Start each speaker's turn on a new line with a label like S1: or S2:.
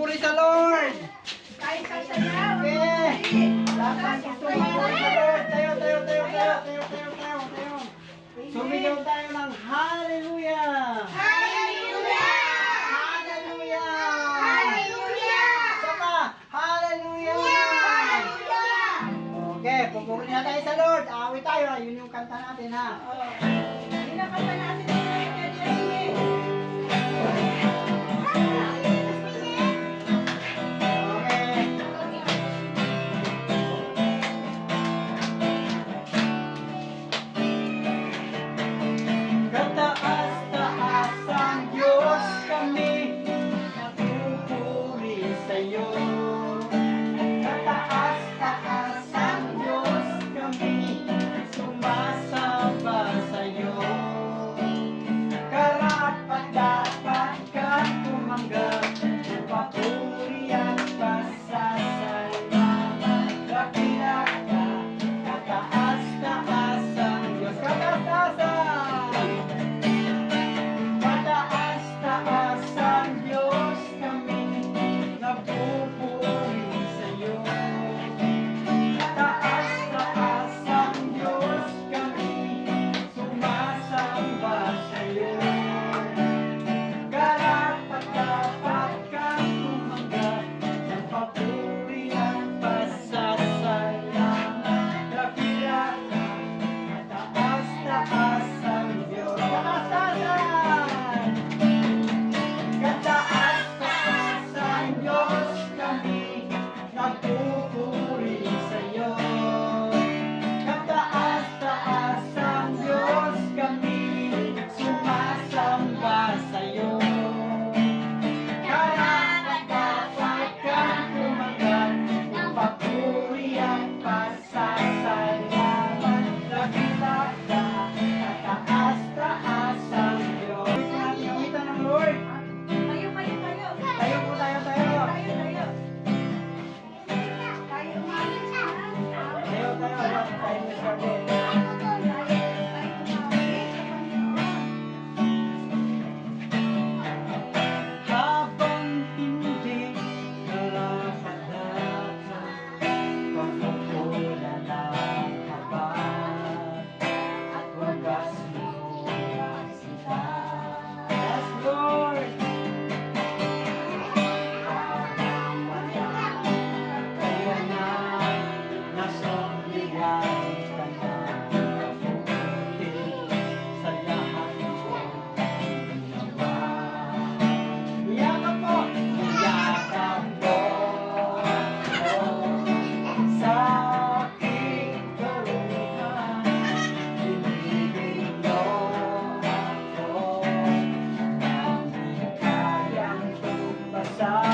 S1: Pupuri sa Lord.
S2: Kahit sasayaw.
S1: Okay. Lahat ng gusto pupuri sa Lord. Tayo. Sumigaw tayo ng Hallelujah.
S2: Hallelujah!
S1: Hallelujah.
S2: Hallelujah!
S1: Sama. Hallelujah.
S2: Hallelujah!
S1: Okay, pupuri na tayo sa Lord. Awit tayo. Yun yung kanta natin ha.
S2: Pinakanta natin ang kanya-kanya.
S1: Kataas-taas ang Diyos kami, napupuri sa'yo. Kataas-taas ang Diyos kami, sumasamba sa'yo. Karapat-dapat kang tumanggap, papuri at pasasalamat. Dakila ka, kataas-taas ang Diyos. Kataas-taas ang Diyos kami, napupuri sa'yo. Kataas-taas ang Diyos kami, sumasamba sa'yo. Karapat-dapat kang tumanggap ng papuri at pasasalamat. Dakila ka, kataas-taas ang Diyos. Kataas-taas ang Diyos kami, nagpupuri sa'yo. Kataas-taas ang Diyos kami, sumasamba sa'yo. Karapat-dapat kang tumanggap ng papuri at pasasalamat. Dakila ka, kataas-taas ang Diyos. Gamitan ng Lord.
S2: Tayo.
S1: Tayo po tayo.
S2: Tayo.
S1: Habang hindi karapat-dapat, pagkukulan ng habag at wagas mo sila. Yes, Lord! Habang wala, kaya na nasumbihan ka na. Mabuti sa lahat kong ginawa. Yakap mo! Yakap mo! Sa aking karuhan, ibigin mo ako. Hindi kayang tumasan.